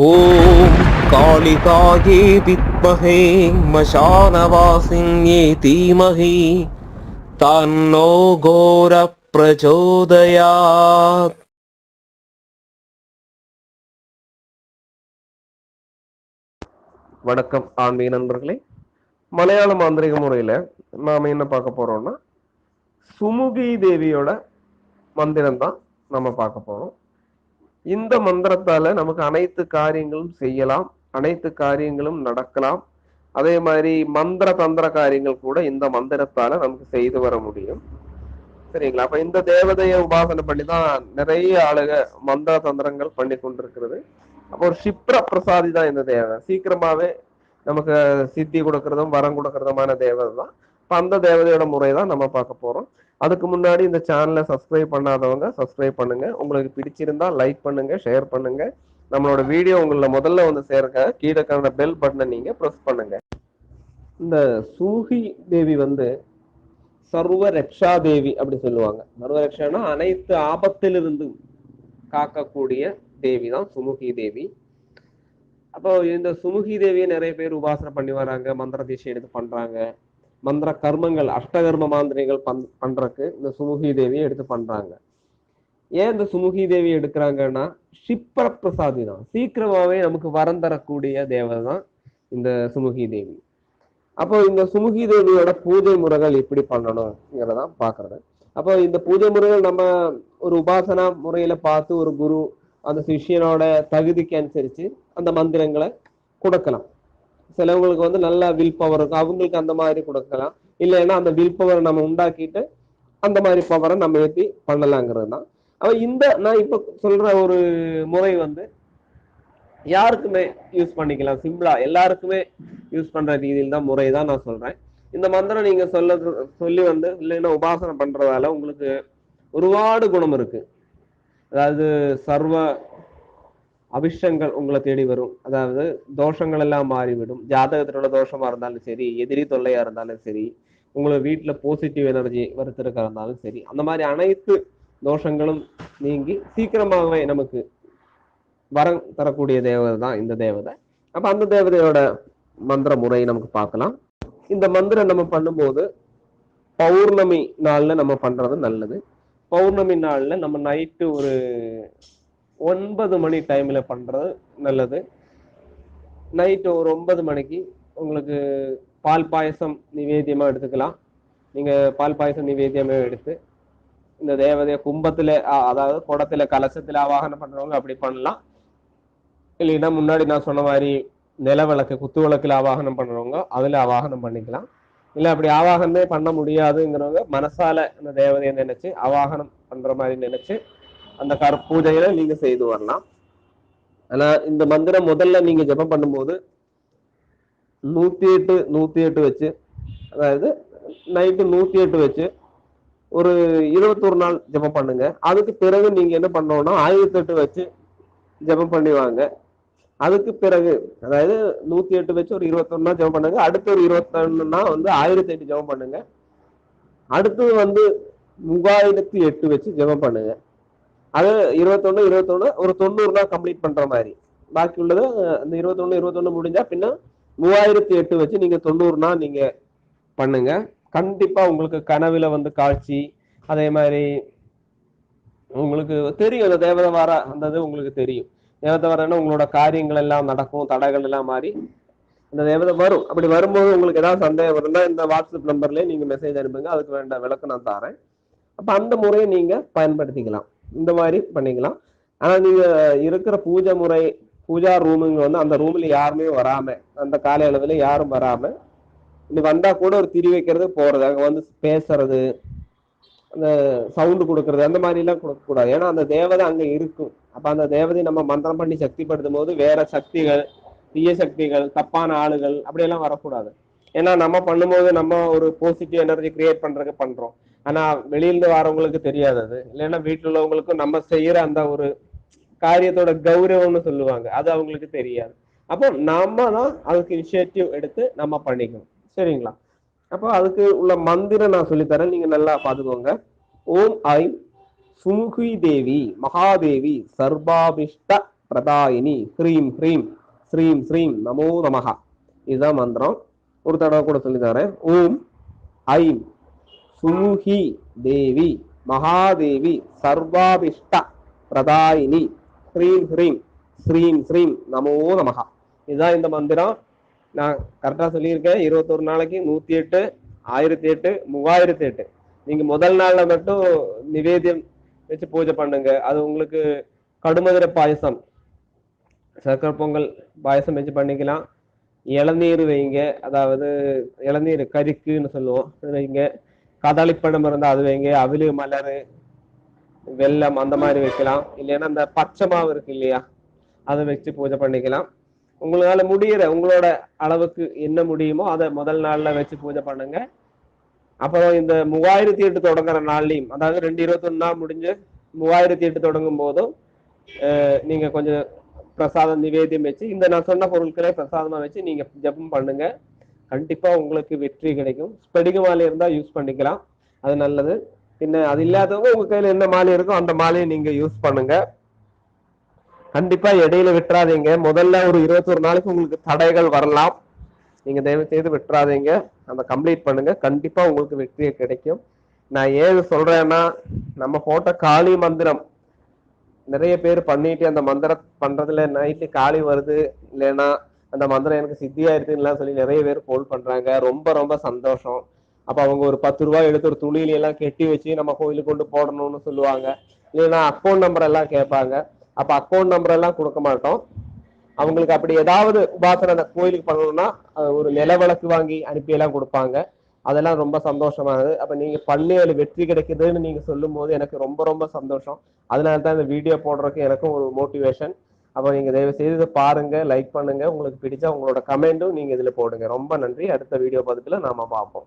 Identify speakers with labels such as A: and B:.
A: ஓம் காளிகாயே வித்மஹே மசானவாசின்யே தீமஹி தன்னோ கோர பிரச்சோதயாத்.
B: வணக்கம் ஆன்மீக நண்பர்களே. மலையாள மாந்திரிக முறையில நாம என்ன பார்க்க போறோம்னா சுமுகி தேவியோட மந்திரம் தான் நம்ம பார்க்க போறோம். இந்த மந்திரத்தால நமக்கு அனைத்து காரியங்களும் செய்யலாம், அனைத்து காரியங்களும் நடக்கலாம். அதே மாதிரி மந்திர தந்திர காரியங்கள் கூட இந்த மந்திரத்தால நமக்கு செய்து வர முடியும். சரிங்களா? அப்ப இந்த தேவதையை உபாசனை பண்ணி தான் நிறைய ஆளுக மந்திர தந்திரங்கள் பண்ணி கொண்டிருக்கிறது. அப்போ ஒரு க்ஷிப்ர பிரசாதி தான் இந்த தேவதை. சீக்கிரமாவே நமக்கு சித்தி கொடுக்கறதும் வரம் கொடுக்கறதுமான தேவதை தான். இப்ப அந்த தேவதையோட முறை தான் நம்ம பார்க்க போறோம். அதுக்கு முன்னாடி இந்த சேனலை சப்ஸ்கிரைப் பண்ணாதவங்க சப்ஸ்கிரைப் பண்ணுங்க. உங்களுக்கு பிடிச்சிருந்தா லைக் பண்ணுங்க, ஷேர் பண்ணுங்க. நம்மளோட வீடியோ உங்களை முதல்ல வந்து சேர்க்க கீழே இருக்கிற பெல் பட்டனை நீங்க ப்ரெஸ் பண்ணுங்க. இந்த சூகி தேவி வந்து சர்வ ரக்ஷா தேவி அப்படி சொல்லுவாங்க. சர்வ ரக்ஷானா அனைத்து ஆபத்திலிருந்து காக்கக்கூடிய தேவி தான் சுமுகி தேவி. அப்போ இந்த சுமுகி தேவியை நிறைய பேர் உபாசனை பண்ணி வராங்க, மந்திர தீட்சை எடுத்து பண்றாங்க. மந்திர கர்மங்கள் அஷ்டகர்ம மாந்திரிகள் பண்றதுக்கு இந்த சுமுகி தேவியை எடுத்து பண்றாங்க. ஏன் இந்த சுமுகி தேவி எடுக்கிறாங்கன்னா க்ஷிப்ர பிரசாதி தான், சீக்கிரமாவே நமக்கு வரம் தரக்கூடிய தேவதை தான் இந்த சுமுகி தேவி. அப்போ இந்த சுமுகி தேவியோட பூஜை முறைகள் எப்படி பண்ணணும்ங்கிறதான் பாக்குறது. அப்போ இந்த பூஜை முறைகள் நம்ம ஒரு உபாசனா முறையில பார்த்து ஒரு குரு அந்த சிஷியனோட தகுதிக்கு அனுசரிச்சு அந்த மந்திரங்களை கொடுக்கலாம். சிலவங்களுக்கு வந்து நல்ல வில் பவர் இருக்கும், அவங்களுக்கு அந்த மாதிரி கொடுக்கலாம். இல்லைன்னா அந்த வில் பவரை நம்ம உண்டாக்கிட்டு அந்த மாதிரி பவரை நம்ம ஏற்றி பண்ணலாங்கிறது தான். அப்ப இந்த நான் இப்ப சொல்ற ஒரு முறை வந்து யாருக்குமே யூஸ் பண்ணிக்கலாம், சிம்பிளா எல்லாருக்குமே யூஸ் பண்ற ரீதியில் தான் முறை தான் நான் சொல்றேன். இந்த மந்திரம் நீங்க சொல்லி வந்து இல்லைன்னா உபாசனை பண்றதால உங்களுக்கு ஒருபாடு குணம் இருக்கு. அதாவது சர்வ அபிஷங்கள் உங்களை தேடி வரும். அதாவது தோஷங்கள் எல்லாம் மாறிவிடும். ஜாதகத்தினோட தோஷமா இருந்தாலும் சரி, எதிரி தொல்லையா இருந்தாலும் சரி, உங்களை வீட்டுல பாசிட்டிவ் எனர்ஜி வருத்திருக்க இருந்தாலும் சரி, அந்த மாதிரி அனைத்து தோஷங்களும் நீங்கி சீக்கிரமாகவே நமக்கு வரம் தரக்கூடிய தேவதை தான் இந்த தேவதை. அப்ப அந்த தேவதையோட மந்திர முறை நமக்கு பார்க்கலாம். இந்த மந்திரம் நம்ம பண்ணும்போது பௌர்ணமி நாள்ல நம்ம பண்றது நல்லது. பௌர்ணமி நாள்ல நம்ம நைட்டு ஒரு 9 மணி டைம்ல பண்றது நல்லது. நைட்டு ஒரு 9 மணிக்கு உங்களுக்கு பால் பாயசம் நிவேத்தியமா எடுத்துக்கலாம். நீங்க பால் பாயசம் நிவேத்தியமா எடுத்து இந்த தேவதைய கும்பத்துல அதாவது குடத்துல கலசத்துல ஆவாகனம் பண்றவங்க அப்படி பண்ணலாம். இல்லைன்னா முன்னாடி நான் சொன்ன மாதிரி நில விளக்கு குத்து விளக்குல ஆவாகனம் பண்றவங்க அதுல ஆவாகனம் பண்ணிக்கலாம். இல்ல அப்படி ஆவாகனமே பண்ண முடியாதுங்கிறவங்க மனசால அந்த தேவதையை நினைச்சு ஆவாகனம் பண்ற மாதிரி நினைச்சு அந்த பூஜையில நீங்க செய்து வரலாம். ஆனா இந்த மந்திரம் முதல்ல நீங்க ஜெபம் பண்ணும்போது 108 வச்சு, அதாவது நைட்டு 108 வச்சு ஒரு 21 நாள் ஜெபம் பண்ணுங்க. அதுக்கு பிறகு நீங்க என்ன பண்ணோம்னா 1008 வச்சு ஜெபம் பண்ணுவாங்க. அதுக்கு பிறகு அதாவது 108 வச்சு ஒரு 21 நாள் ஜெபம் பண்ணுங்க. அடுத்து ஒரு 21 வந்து 1008 ஜெபம் பண்ணுங்க. அடுத்து வந்து 3008 வச்சு ஜெபம் பண்ணுங்க. அது 21 ஒரு 90 நாள் கம்ப்ளீட் பண்ற மாதிரி. பாக்கி உள்ளது அந்த 21 முடிஞ்சா பின்ன 3008 வச்சு நீங்க 90 நாள் நீங்க பண்ணுங்க. கண்டிப்பா உங்களுக்கு கனவுல வந்து காட்சி, அதே மாதிரி உங்களுக்கு தெரியும் அந்த தேவதை வர அந்தது உங்களுக்கு தெரியும். தேவதை வரன்னா உங்களோட காரியங்கள் எல்லாம் நடக்கும், தடைகள் எல்லாம் மாறி அந்த தேவதை வரும். அப்படி வரும்போது உங்களுக்கு ஏதாவது சந்தேகம் வரும்னா இந்த வாட்ஸ்அப் நம்பர்லயே நீங்க மெசேஜ் அனுப்புங்க, அதுக்கு வேண்ட விளக்கம் நான் தரேன். அப்ப அந்த முறையை நீங்க பயன்படுத்திக்கலாம், இந்த மாதிரி பண்ணிக்கலாம். ஆனா நீங்க இருக்கிற பூஜை முறை பூஜா ரூமுங்க வந்து அந்த ரூம்ல யாருமே வராம, அந்த கால அளவுல யாரும் வராம, இங்க வந்தா கூட ஒரு திரி வைக்கிறது போறது, அங்க வந்து பேசுறது, அந்த சவுண்டு கொடுக்கறது அந்த மாதிரி எல்லாம் கொடுக்க கூடாது. ஏன்னா அந்த தேவதை அங்க இருக்கும். அப்ப அந்த தேவதை நம்ம மந்திரம் பண்ணி சக்திப்படுத்தும் போது வேற சக்திகள், தீய சக்திகள், தப்பான ஆளுகள் அப்படியெல்லாம் வரக்கூடாது. ஏன்னா நம்ம பண்ணும்போது நம்ம ஒரு பாசிட்டிவ் எனர்ஜி கிரியேட் பண்றதுக்கு பண்றோம். ஆனா வெளியிலிருந்து வரவங்களுக்கு தெரியாது அது. இல்லைன்னா வீட்டுல உள்ளவங்களுக்கும் நம்ம செய்யற அந்த ஒரு காரியத்தோட கௌரவம்னு சொல்லுவாங்க, அது அவங்களுக்கு தெரியாது. அப்போ நாம தான் அதுக்கு இனிஷியேட்டிவ் எடுத்து நம்ம பண்ணிக்கணும். சரிங்களா? அப்போ அதுக்கு உள்ள மந்திரம் நான் சொல்லித்தரேன், நீங்க நல்லா பாத்துக்கோங்க. ஓம் ஐம் சுமுகி தேவி மகாதேவி சர்வாபிஷ்ட பிரதாயினி ஹ்ரீம் ஹ்ரீம் ஸ்ரீம் ஸ்ரீம் நமோ நமஹா. இதுதான் மந்திரம். ஒரு தடவை கூட சொல்லி தரேன். ஓம் ஐம் சுமுகி தேவி மகாதேவி சர்வாபிஷ்ட பிரதாயினி ஹ்ரீம் ஹ்ரீம் ஸ்ரீம் ஸ்ரீம் நமோ நமஹா. இதுதான் இந்த மந்திரம். நான் கரெக்டா சொல்லியிருக்கேன். 21 நாளைக்கு 108, 1008, 3008. நீங்க முதல் நாள்ல மட்டும் நிவேதியம் வச்சு பூஜை பண்ணுங்க. அது உங்களுக்கு கடுமதுரை பாயசம், சர்க்கரை பொங்கல் பாயசம் வச்சு பண்ணிக்கலாம். இளநீர் வைங்க, அதாவது இளநீர் கரிக்குன்னு சொல்லுவோம், அது வைங்க. கதளிப்பழம் இருந்தா அது வைங்க. அவிலு மலர் வெல்லம் அந்த மாதிரி வைக்கலாம். இல்லைன்னா அந்த பச்சை மாவு இருக்கு இல்லையா, அதை வச்சு பூஜை பண்ணிக்கலாம். உங்களால முடியற உங்களோட அளவுக்கு என்ன முடியுமோ அதை முதல் நாள்ல வச்சு பூஜை பண்ணுங்க. அப்புறம் இந்த 3008 தொடங்குற நாள்லையும், அதாவது 2/21 முடிஞ்சு 3008 தொடங்கும் போதும் நீங்க கொஞ்சம் பிரசாதம் நிவேதியம் வச்சு இந்த நான் சொன்ன பொருட்களை பிரசாதமா வச்சு நீங்க ஜபம் பண்ணுங்க. கண்டிப்பா உங்களுக்கு வெற்றி கிடைக்கும். ஸ்படிக மாலை இருந்தா யூஸ் பண்ணிக்கலாம், அது நல்லது. பின்ன அது இல்லாதவங்க உங்க கையில என்ன மாலை இருக்கோ அந்த மாலையை நீங்க யூஸ் பண்ணுங்க. கண்டிப்பா இடையில விட்டுறாதீங்க. முதல்ல ஒரு 21 நாளைக்கு உங்களுக்கு தடைகள் வரலாம், நீங்க தயவு செய்து விட்டுறாதீங்க. அந்த கம்ப்ளீட் பண்ணுங்க, கண்டிப்பா உங்களுக்கு வெற்றியை கிடைக்கும். நான் ஏது சொல்றேன்னா, நம்ம போட்ட காளி மந்திரம் நிறைய பேர் பண்ணிட்டு அந்த மந்திரம் பண்றதுல நைட்டு காளி வருது, இல்லைன்னா அந்த மந்திரம் எனக்கு சித்தியாயிருதுன்னு சொல்லி நிறைய பேர் போல் பண்றாங்க. ரொம்ப ரொம்ப சந்தோஷம். அப்ப அவங்க ஒரு 10 ரூபாய் எடுத்து ஒரு துணியில எல்லாம் கெட்டி வச்சு நம்ம கோயிலுக்கு கொண்டு போடணும்னு சொல்லுவாங்க. இல்லைன்னா அக்கௌண்ட் நம்பர் எல்லாம் கேட்பாங்க. அப்ப அக்கௌண்ட் நம்பர் எல்லாம் கொடுக்க மாட்டோம். அவங்களுக்கு அப்படி ஏதாவது உபாசனை அந்த கோயிலுக்கு பண்ணணும்னா ஒரு நில விளக்கு வாங்கி அனுப்பியெல்லாம் கொடுப்பாங்க. அதெல்லாம் ரொம்ப சந்தோஷமானது. அப்ப நீங்க பண்ணி அதுல வெற்றி கிடைக்குதுன்னு நீங்க சொல்லும் போது எனக்கு ரொம்ப ரொம்ப சந்தோஷம். அதனாலதான் இந்த வீடியோ போடுறதுக்கு எனக்கும் ஒரு மோட்டிவேஷன். அப்ப நீங்க தயவு செய்து இதை பாருங்க, லைக் பண்ணுங்க. உங்களுக்கு பிடிச்சா உங்களோட கமெண்டும் நீங்க இதுல போடுங்க. ரொம்ப நன்றி. அடுத்த வீடியோ பதிப்புல நாம பார்ப்போம்.